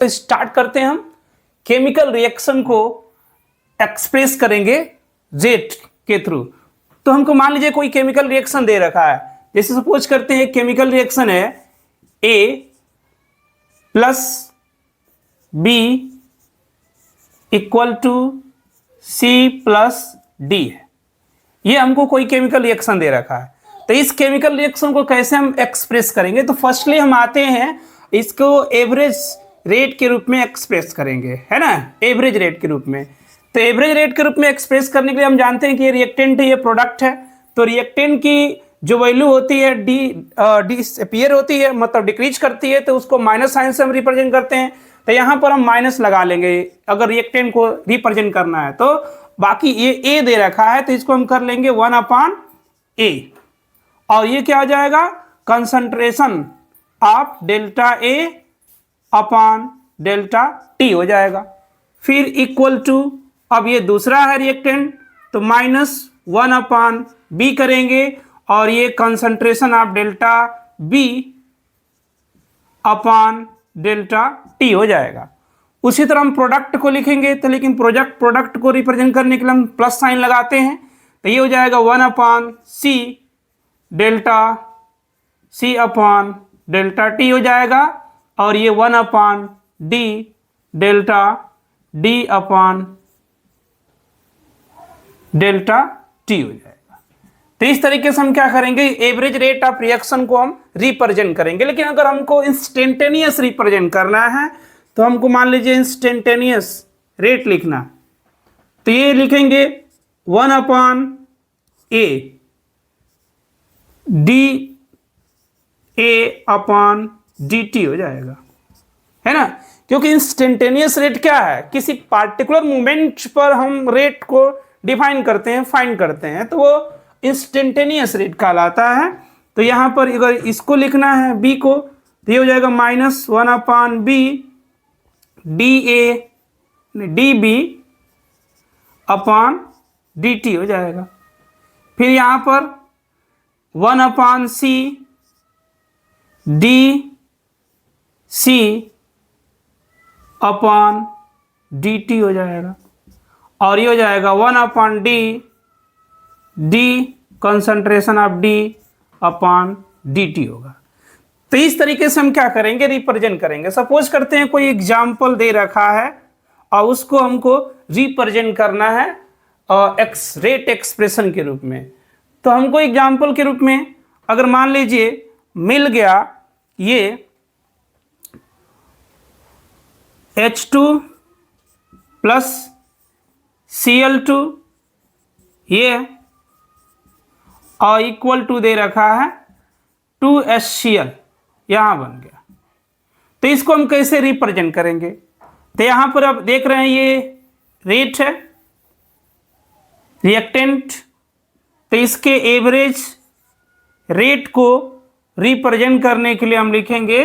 तो स्टार्ट करते हैं हम केमिकल रिएक्शन को एक्सप्रेस करेंगे रेट के थ्रू। तो हमको मान लीजिए कोई केमिकल रिएक्शन दे रखा है, जैसे सपोज करते हैं केमिकल रिएक्शन है A plus B equal to C plus D है। ये हमको कोई केमिकल रिएक्शन दे रखा है, तो इस केमिकल रिएक्शन को कैसे हम एक्सप्रेस करेंगे? तो फर्स्टली हम आते हैं इसको एवरेज रेट के रूप में एक्सप्रेस करेंगे, है ना, एवरेज रेट के रूप में। तो एवरेज रेट के रूप में एक्सप्रेस करने के लिए हम जानते हैं कि ये रिएक्टेंट है, ये प्रोडक्ट है। तो रिएक्टेंट की जो वैल्यू होती है डिसअपीयर होती है, मतलब डिक्रीज करती है, तो उसको माइनस साइन से हम रिप्रेजेंट करते हैं। तो यहाँ पर हम माइनस लगा लेंगे अगर रिएक्टेंट को रिप्रेजेंट करना है। तो बाकी ये ए दे रखा है तो इसको हम कर लेंगे 1/A, और ये क्या हो जाएगा? Concentration of delta A upon delta T हो जाएगा। फिर इक्वल टू, अब ये दूसरा है रिएक्टेंट, तो -1/B करेंगे, और ये concentration of delta B upon delta T हो जाएगा। उसी तरह हम प्रोडक्ट को लिखेंगे, तो लेकिन प्रोडक्ट को रिप्रेजेंट करने के लिए हम प्लस साइन लगाते हैं, तो ये हो जाएगा 1/C delta C upon delta T हो जाएगा, और ये 1/D delta D upon delta T हो जाएगा। तो इस तरीके से हम क्या करेंगे? एवरेज रेट ऑफ रिएक्शन को हम रिप्रेजेंट करेंगे। लेकिन अगर हमको इंस्टेंटेनियस रिप्रेजेंट करना है तो हमको मान लीजिए इंस्टेंटेनियस रेट लिखना, तो ये लिखेंगे 1/A dA अपॉन dt हो जाएगा, है ना। क्योंकि इंस्टेंटेनियस रेट क्या है? किसी पार्टिकुलर मोमेंट पर हम रेट को डिफाइन करते हैं, फाइंड करते हैं, तो वो इंस्टेंटेनियस रेट कहलाता है। तो यहाँ पर अगर इसको लिखना है b को, तो ये हो जाएगा -1/B dB अपॉन dt हो जाएगा। फिर यहाँ पर 1/C dC अपॉन dt हो जाएगा, और ये हो जाएगा 1/D concentration of D upon dt होगा। तो इस तरीके से हम क्या करेंगे? रिप्रेजेंट करेंगे। सपोज करते हैं कोई एग्जाम्पल दे रखा है और उसको हमको रिप्रेजेंट करना है रेट एक्सप्रेशन के रूप में। तो हमको एग्जाम्पल के रूप में अगर मान लीजिए मिल गया ये H2 प्लस Cl2 ये, और इक्वल टू दे रखा है 2HCl, यहाँ बन गया। तो इसको हम कैसे रिप्रेजेंट करेंगे? तो यहाँ पर आप देख रहे हैं ये रेट है, रिएक्टेंट, तो इसके एवरेज रेट को रिप्रेजेंट करने के लिए हम लिखेंगे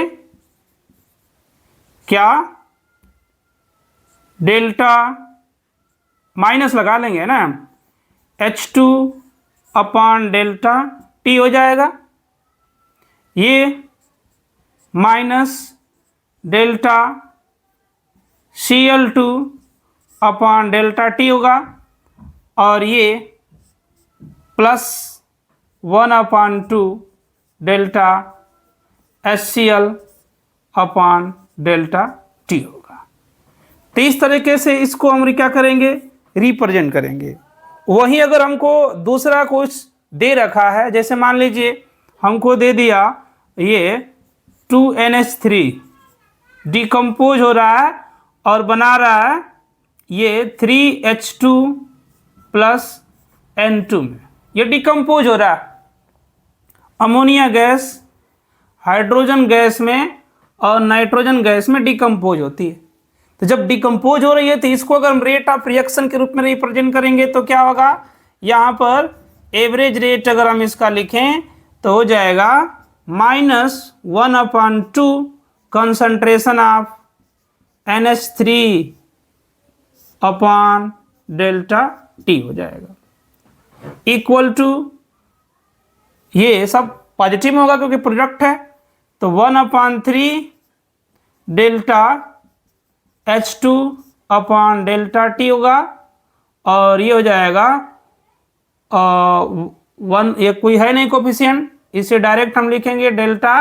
क्या? डेल्टा माइनस लगा लेंगे ना, H2 अपॉन डेल्टा T हो जाएगा, ये minus delta Cl2 upon delta T होगा, और ये plus 1/2 delta HCl upon delta T होगा। तो इस तरीके से इसको हम क्या करेंगे? रिप्रेजेंट करेंगे। वहीं अगर हमको दूसरा कुछ दे रखा है, जैसे मान लीजिए हमको दे दिया ये 2NH3 डिकम्पोज हो रहा है और बना रहा है ये 3H2 प्लस N2 में, ये डिकम्पोज हो रहा है अमोनिया गैस हाइड्रोजन गैस में और नाइट्रोजन गैस में डिकम्पोज होती है। तो जब डिकम्पोज हो रही है तो इसको अगर हम रेट ऑफ रिएक्शन के रूप में रिप्रेजेंट करेंगे तो क्या होगा? यहाँ पर एवरेज रेट अगर हम इसका लिखें तो हो जाएगा -1/2 concentration of NH3 upon delta T हो जाएगा, इक्वल टू, ये सब पॉजिटिव में होगा क्योंकि प्रोडक्ट है, तो 1/3 delta H2 upon delta T होगा, और ये हो जाएगा 1, ये कोई है नहीं कोफिशिएंट, इसे डायरेक्ट हम लिखेंगे delta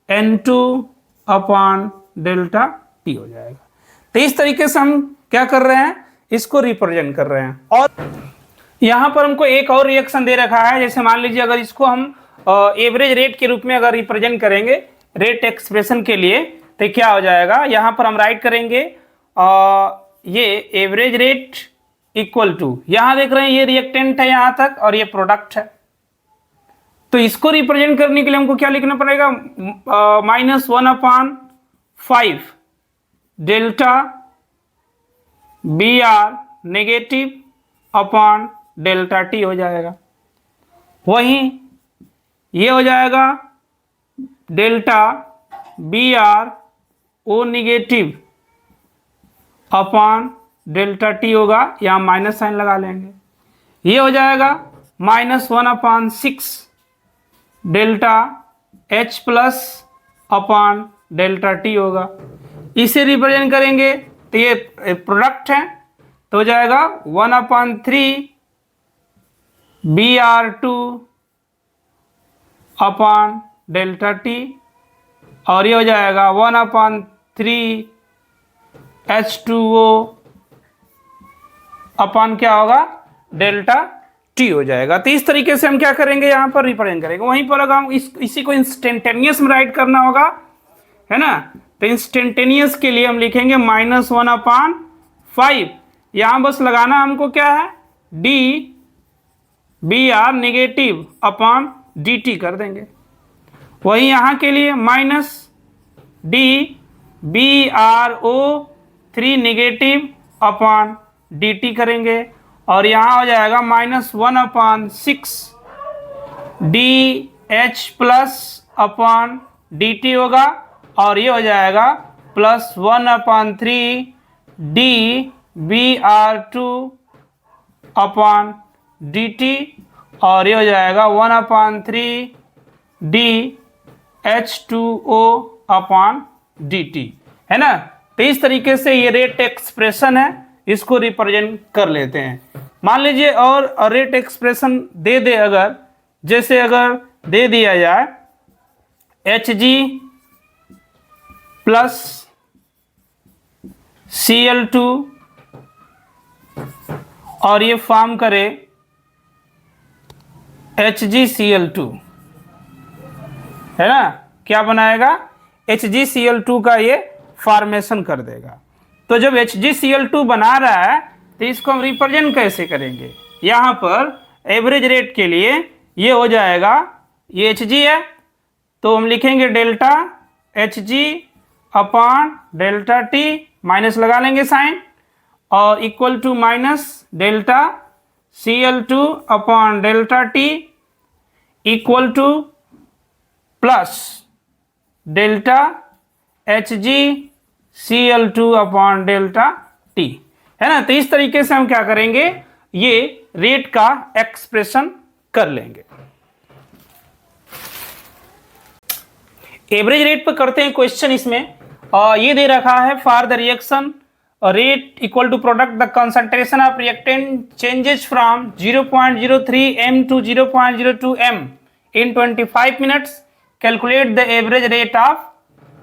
N2 upon delta T हो जाएगा। तो इस तरीके से हम क्या कर रहे हैं, इसको रिप्रेजेंट कर रहे हैं। और यहाँ पर हमको एक और रिएक्शन दे रखा है, जैसे मान लीजिए अगर इसको हम एवरेज रेट के रूप में अगर रिप्रेजेंट करेंगे रेट एक्सप्रेशन के लिए, तो क्या हो जाएगा, यहाँ पर हम राइट करेंगे ये एवरेज रेट इक्वल टू, यहाँ देख रहे हैं ये रिएक्टेंट है यहाँ तक और ये प्रोडक्ट है, तो इसको रिप्रेजेंट करने के लिए हमको क्या लिखना पड़ेगा, -1/5 delta B R negative upon delta T हो जाएगा। वहीं ये हो जाएगा delta B R O negative upon delta T होगा, यहाँ माइनस साइन लगा लेंगे। ये हो जाएगा -1/6 delta H plus upon delta T होगा। इसे रिप्रेजेंट करेंगे तो ये प्रोडक्ट है, तो हो जाएगा 1/3 Br2 अपॉन डेल्टा टी, और ये हो जाएगा 1/3 H2O अपॉन क्या होगा, डेल्टा टी हो जाएगा। तो इस तरीके से हम क्या करेंगे, यहाँ पर रिप्रेजेंट करेंगे। वहीं पर अगर हम इसी को इंस्टेंटेनियस में राइट करना होगा, है ना, तो इंस्टेंटेनियस के लिए हम लिखेंगे -1/5, यहाँ बस लगाना हमको क्या है, D B R negative upon D T कर देंगे। वही यहाँ के लिए -D B R O 3 negative upon D T करेंगे, और यहाँ हो जाएगा -1/6 D H plus upon D T होगा, और ये हो जाएगा +1/3 D B R two upon D T, और ये हो जाएगा 1/3 D H2O upon D T, है ना। तो इस तरीके से ये रेट एक्सप्रेशन है, इसको रिप्रेजेंट कर लेते हैं। मान लीजिए और रेट एक्सप्रेशन दे दे, अगर जैसे अगर दे दिया जाए Hg प्लस Cl2 और ये फॉर्म करे HgCl2, है ना, क्या बनाएगा, HgCl2 का ये फॉर्मेशन कर देगा। तो जब HgCl2 बना रहा है तो इसको हम रिप्रेजेंट कैसे करेंगे, यहाँ पर एवरेज रेट के लिए ये हो जाएगा, ये Hg है तो हम लिखेंगे delta Hg upon delta T, minus लगा लेंगे साइन, और equal to minus delta Cl2 upon delta T equal to plus delta HgCl2 upon delta T, है ना। तो इस तरीके से हम क्या करेंगे, ये रेट का एक्सप्रेशन कर लेंगे। एवरेज रेट पर करते हैं क्वेश्चन। इसमें ये दे रखा है, for the reaction rate equal to product the concentration of reactant changes from 0.03 m to 0.02 m in 25 minutes, calculate the average rate of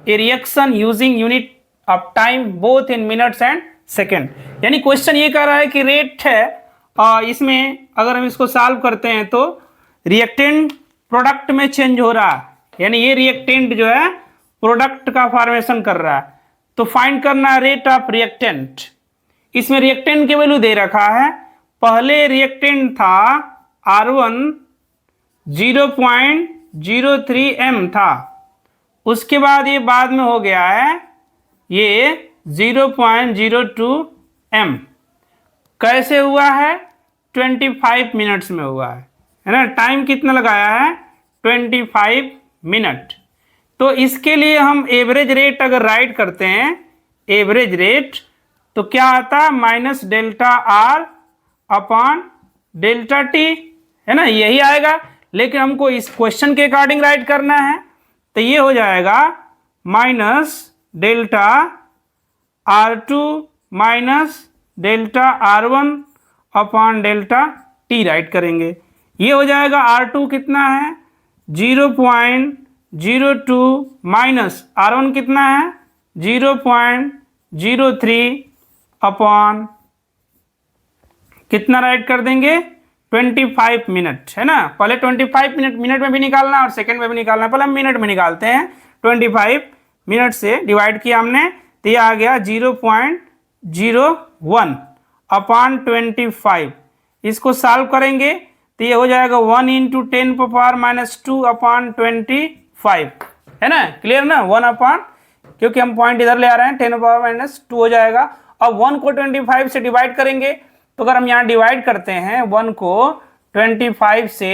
a reaction using unit of time both in minutes and second। यानी question ये कह रहा है कि rate है, इसमें अगर हम इसको सॉल्व करते हैं तो रिएक्टेंट प्रोडक्ट में चेंज हो रहा है, यानी ये रिएक्टेंट जो है प्रोडक्ट का फॉर्मेशन कर रहा है, तो फाइंड करना है रेट ऑफ रिएक्टेंट। इसमें रिएक्टेंट की वैल्यू दे रखा है, पहले रिएक्टेंट था R1 0.03 m था, उसके बाद ये बाद में हो गया है ये 0.02 m। कैसे हुआ है, 25 मिनट्स में हुआ है ना। टाइम कितना लगाया है, 25 मिनट। तो इसके लिए हम एवरेज रेट अगर राइट करते हैं, एवरेज रेट तो क्या आता है, minus delta R upon delta T, है ना, यही आएगा। लेकिन हमको इस क्वेश्चन के अकॉर्डिंग राइट करना है, तो ये हो जाएगा minus delta R2 minus delta R1 upon delta T right करेंगे। ये हो जाएगा R2 कितना है 0.02 माइनस R1 कितना है 0.03 अपॉन कितना राइट कर देंगे 25 मिनट, है ना। पहले 25 मिनट में भी निकालना और सेकंड में भी निकालना। पहले हम मिनट में निकालते हैं। 25 मिनट से डिवाइड किया हमने तो ये आ गया 0.01 अपॉन 25। इसको सॉल्व करेंगे तो ये हो जाएगा 1 इंटू 10⁻⁻2 अपॉन 25, है ना। क्लियर ना। 1 अपॉन, क्योंकि हम पॉइंट इधर ले आ रहे हैं 10⁻⁻2 हो जाएगा। अब 1 को 25 से डिवाइड करेंगे तो अगर हम यहाँ डिवाइड करते हैं 1 को 25 से,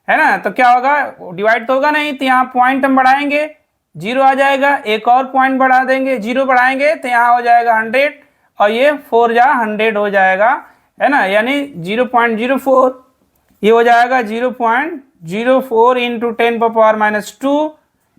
है ना, तो क्या होगा, डिवाइड तो होगा नहीं, तो यहाँ पॉइंट हम बढ़ाएंगे 0 आ जाएगा। एक और पॉइंट बढ़ा देंगे 0 बढ़ाएंगे तो यहाँ हो जाएगा 100 और ये 4 जा 100 हो जाएगा, है ना, यानी 0.04। ये हो जाएगा 0.04 इंटू 10⁻⁻2।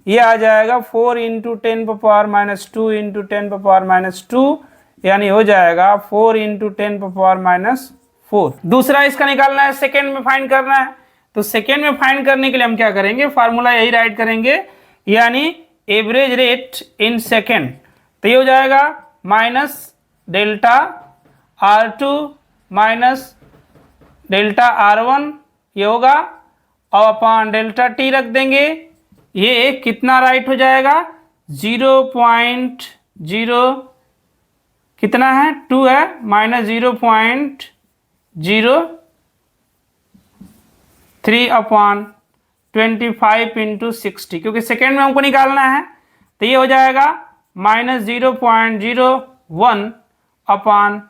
ये आ जाएगा 4 इंटू 10⁻⁻2 इंटू 10⁻⁻2, यानी हो जाएगा 4 इंटू 10⁻⁻4। दूसरा इसका निकालना है, सेकेंड में फाइंड करना है। तो सेकेंड में फाइंड करने के लिए हम क्या करेंगे, फार्मूला यही राइट करेंगे, यानी एवरेज रेट इन सेकेंड। तो ये हो जाएगा minus delta R2 minus delta R1, ये होगा, और अपॉन डेल्टा टी रख देंगे। ये कितना राइट हो जाएगा 0.0 कितना है 2 है माइनस 0.03 अपॉन 25 इंटू 60, क्योंकि सेकेंड में हमको निकालना है। तो ये हो जाएगा माइनस 0.01 अपॉन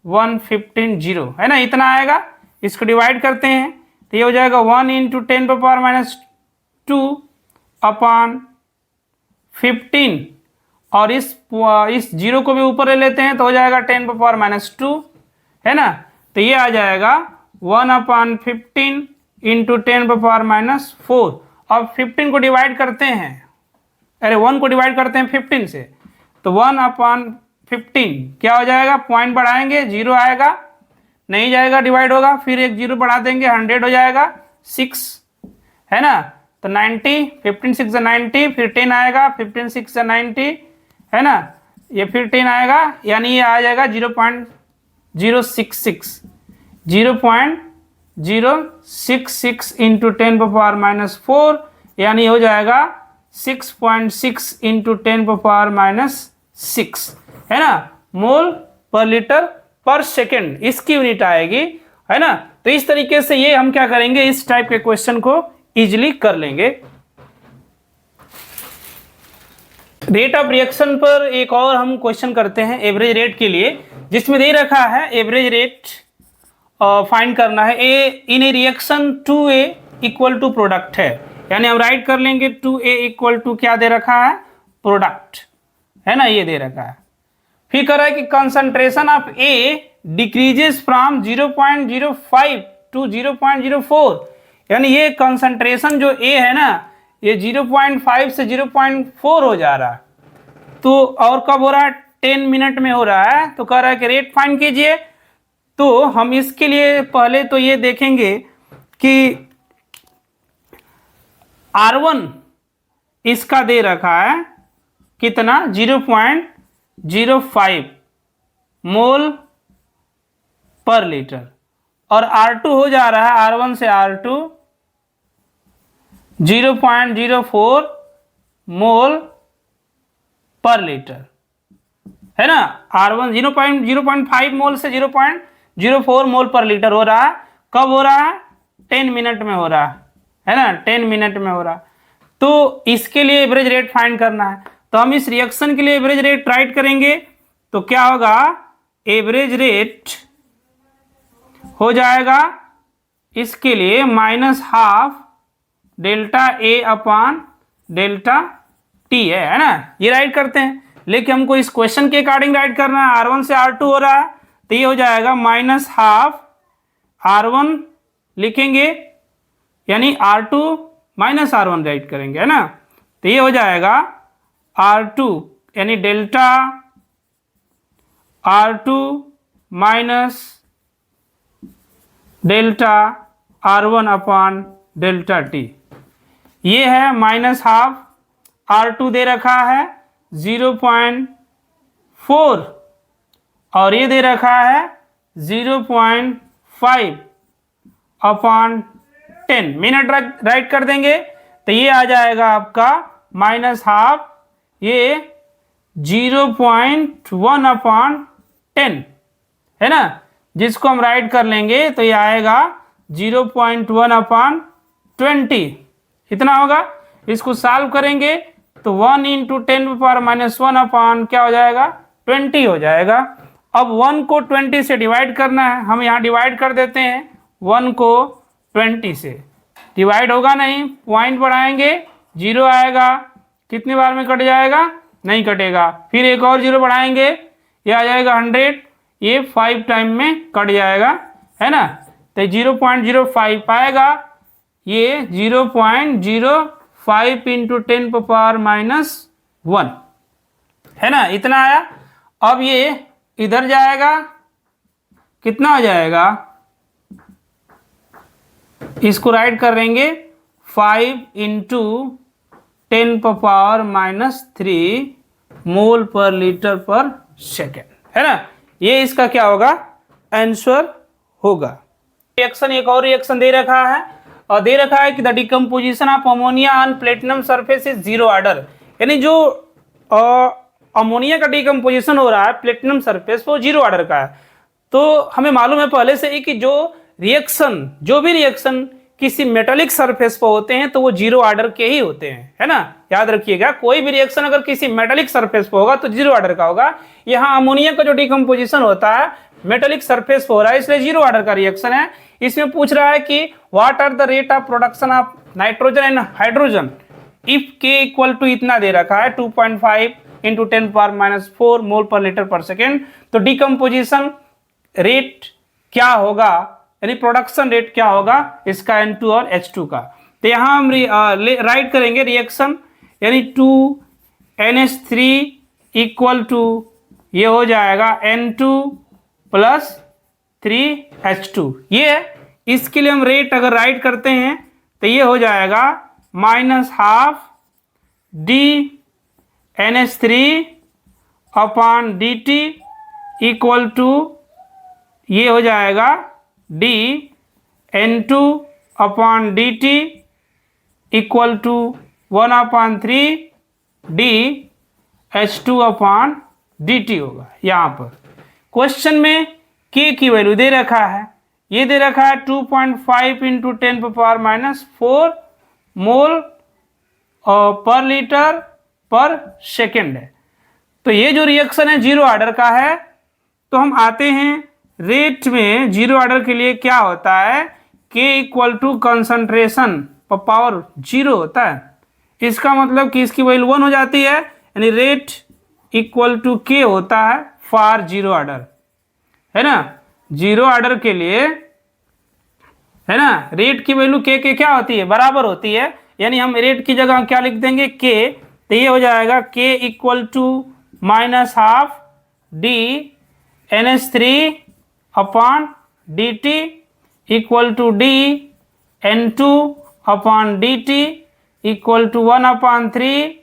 115, है ना, इतना आएगा। इसको डिवाइड करते हैं तो ये हो जाएगा 1 इंटू 10⁻⁻2 अपॉन 15, और इस 0 को भी ऊपर ले लेते हैं तो हो जाएगा 10⁻⁻2, है ना। तो ये आ जाएगा 1 अपॉन 15 इंटू 10⁻⁻4। अब 15 को डिवाइड करते हैं, अरे 1 को डिवाइड करते हैं 15 से, तो 1 अपॉन 15 क्या हो जाएगा, पॉइंट बढ़ाएंगे 0 आएगा, नहीं जाएगा, डिवाइड होगा, फिर एक 0 बढ़ा देंगे 100 हो जाएगा 6, है ना। तो 90, 15 6 90, फिर 10 आएगा, 15 6 90, है ना, ये फिर 10 आएगा, यानी ये आ जाएगा 0.066 इंटू 10⁻⁻4, यानी हो जाएगा 6.6 इंटू 10⁻⁻6, है ना, मोल पर लीटर पर सेकेंड इसकी यूनिट आएगी, है ना। तो इस तरीके से ये हम क्या करेंगे, इस टाइप के क्वेश्चन को इजीली कर लेंगे। रेट ऑफ रिएक्शन पर एक और हम क्वेश्चन करते हैं एवरेज रेट के लिए, जिसमें दे रखा है एवरेज रेट फाइंड करना है। A in a reaction 2A equal to product है, यानी हम राइट कर लेंगे 2A इक्वल टू क्या दे रखा है, प्रोडक्ट, है ना, ये दे रखा है। फिर कह रहा है कि concentration of A decreases from 0.05 to 0.04, यानी ये कंसंट्रेशन जो ए है ना, ये 0.5 से 0.4 हो जा रहा है। तो और कब हो रहा है, 10 मिनट में हो रहा है। तो कह रहा है कि रेट फाइंड कीजिए। तो हम इसके लिए पहले तो ये देखेंगे कि R1 इसका दे रखा है कितना, 0.05 मोल पर लीटर, और R2 हो जा रहा है R1 से R2 0.04 मोल पर लीटर, है ना। R1 0.05 मोल से 0.04 मोल पर लीटर हो रहा है। कब हो रहा है, 10 मिनट में हो रहा है ना, 10 मिनट में हो रहा। तो इसके लिए एवरेज रेट फाइंड करना है। तो हम इस रिएक्शन के लिए एवरेज रेट राइट करेंगे तो क्या होगा, एवरेज रेट हो जाएगा इसके लिए -12 delta A upon delta T, है ना, ये राइट करते हैं। लेकिन हमको इस क्वेश्चन के अकॉर्डिंग राइट करना है। R1 से R2 हो रहा है तो ये हो जाएगा -12 R1 लिखेंगे, यानी R2 -R1 राइट करेंगे, है ना। तो ये हो जाएगा R2 यानी delta R2 minus delta R1 upon delta T. ये है माइनस हाफ, R2 दे रखा है 0.4 और ये दे रखा है 0.5 अपॉन 10। मिनट राइट कर देंगे तो ये आ जाएगा आपका माइनस हाफ, ये 0.1 अपॉन 10 है ना, जिसको हम राइट कर लेंगे तो ये आएगा 0.1 अपॉन 20, इतना होगा। इसको सॉल्व करेंगे तो 1 इंटू 10⁻⁻1 अपॉन क्या हो जाएगा 20 हो जाएगा। अब 1 को 20 से डिवाइड करना है, हम यहाँ डिवाइड कर देते हैं 1 को 20 से। डिवाइड होगा नहीं, पॉइंट बढ़ाएंगे 0 आएगा, कितनी बार में कट जाएगा, नहीं कटेगा। फिर एक और 0 बढ़ाएंगे, ये आ जाएगा 100, ये 5 टाइम में कट जाएगा, है ना। तो 0.05 आएगा, ये 0.05 इंटू 10⁻⁻1 है ना, इतना आया। अब ये इधर जाएगा, कितना हो जाएगा, इसको राइट कर देंगे 5 इंटू 10⁻³ मोल पर लीटर पर सेकेंड, है ना। ये इसका क्या होगा, आंसर होगा। रिएक्शन, एक और रिएक्शन दे रखा है और दे रखा है कि the decomposition of ammonia on platinum surface is 0 order, यानी जो अमोनिया का डिकम्पोजिशन हो रहा है प्लेटिनम सरफेस वो 0 ऑर्डर का है। तो हमें मालूम है पहले से ही कि जो भी रिएक्शन किसी मेटालिक सरफेस पर होते हैं तो वो 0 ऑर्डर के ही होते हैं, है ना। याद रखिएगा, कोई भी रिएक्शन अगर किसी मेटालिक सरफेस पर होगा तो 0 ऑर्डर का होगा। यहाँ अमोनिया का जो डिकम्पोजिशन होता है मेटालिक सरफेस पर हो रहा है, इसलिए 0 ऑर्डर का रिएक्शन है। इसमें पूछ रहा है कि what are the rate of production of nitrogen and hydrogen if K equal to इतना दे रखा है 2.5 इंटू 10⁻⁻4 मोल पर लीटर पर सेकेंड। तो डिकम्पोजिशन रेट क्या होगा, यानी प्रोडक्शन रेट क्या होगा इसका N2 और H2 का। तो यहाँ हम राइट करेंगे रिएक्शन, यानी 2NH3 इक्वल टू ये हो जाएगा N2 प्लस 3H2। ये है, इसके लिए हम रेट अगर राइट करते हैं तो ये हो जाएगा -12 DNH3 upon dt equal to ये हो जाएगा DN2 upon dt equal to 1/3 DH2 upon dt होगा। यहाँ पर क्वेश्चन में K की वैल्यू दे रखा है, ये दे रखा है 2.5 इंटू 10⁻⁻4 मोल पर लीटर पर सेकेंड है। तो ये जो रिएक्शन है 0 ऑर्डर का है। तो हम आते हैं रेट में, 0 ऑर्डर के लिए क्या होता है, K इक्वल टू कंसंट्रेशन पर पावर 0 होता है। इसका मतलब कि इसकी वैल्यू 1 हो जाती है, यानी रेट इक्वल टू K होता है फॉर 0 ऑर्डर, है ना। 0 ऑर्डर के लिए, है ना, रेट की वैल्यू K के क्या होती है, बराबर होती है। यानी हम रेट की जगह क्या लिख देंगे K, तो ये हो जाएगा K equal to -12 DNH3 upon dt equal to DN2 upon dt equal to 1/3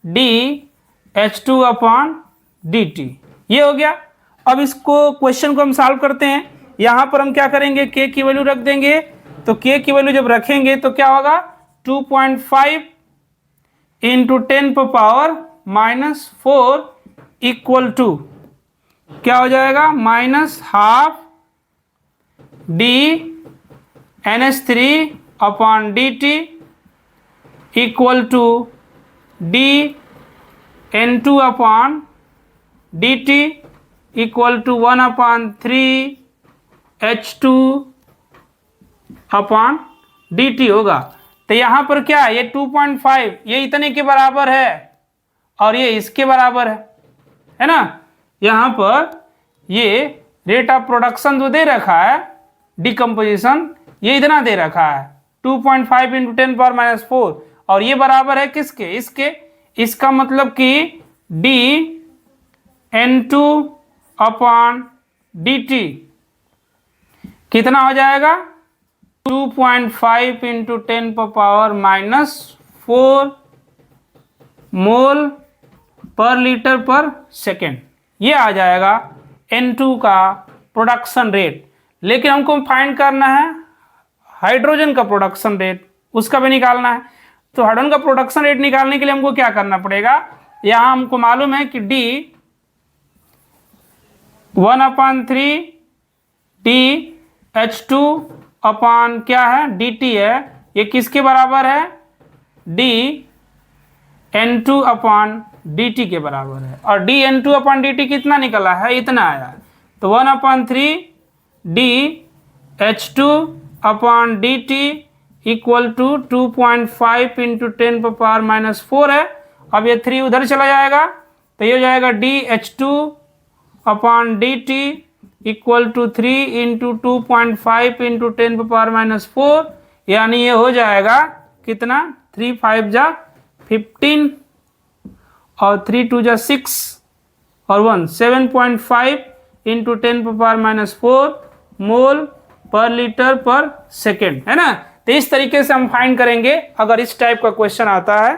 DH2 upon dt। ये हो गया। अब इसको क्वेश्चन को हम सॉल्व करते हैं। यहाँ पर हम क्या करेंगे, K की वैल्यू रख देंगे। तो K की वैल्यू जब रखेंगे तो क्या होगा, 2.5 इंटू 10⁻⁻4 इक्वल टू क्या हो जाएगा, -12 DNH3 upon dt equal to DN2 upon dt equal to 1/3 H2 upon dt होगा। तो यहाँ पर क्या है, ये 2.5 ये इतने के बराबर है और ये इसके बराबर है ना। यहाँ पर ये रेट ऑफ प्रोडक्शन जो दे रखा है डिकम्पोजिशन, ये इतना दे रखा है 2.5 इंटू 10⁻⁻4 और ये बराबर है किसके, इसके। इसका मतलब कि DN2 अपॉन dt कितना हो जाएगा 2.5 इंटू 10⁻⁻⁴ मोल पर लीटर पर सेकेंड। ये आ जाएगा N2 का प्रोडक्शन रेट। लेकिन हमको फाइंड करना है हाइड्रोजन का प्रोडक्शन रेट, उसका भी निकालना है। तो हाइड्रोजन का प्रोडक्शन रेट निकालने के लिए हमको क्या करना पड़ेगा, यहाँ हमको मालूम है कि D 1/3 dH2 अपॉन क्या है dt है, ये किसके बराबर है dN2 अपॉन dt के बराबर है। और dN2 अपॉन dt कितना निकला है, इतना आया। तो 1/3 dH2 upon dt equal to 2.5 into 10⁻⁻⁴ है। अब ये 3 उधर चला जाएगा तो ये हो जाएगा dH2 upon dt equal to 3 into 2.5 into 10⁻⁻⁴, यानी ये हो जाएगा कितना 3 5 जा 15 और 3 2 जा 6 और 1 7.5 इंटू 10⁻⁻⁴ मोल पर लीटर पर सेकेंड, है ना। तो इस तरीके से हम फाइंड करेंगे अगर इस टाइप का क्वेश्चन आता है।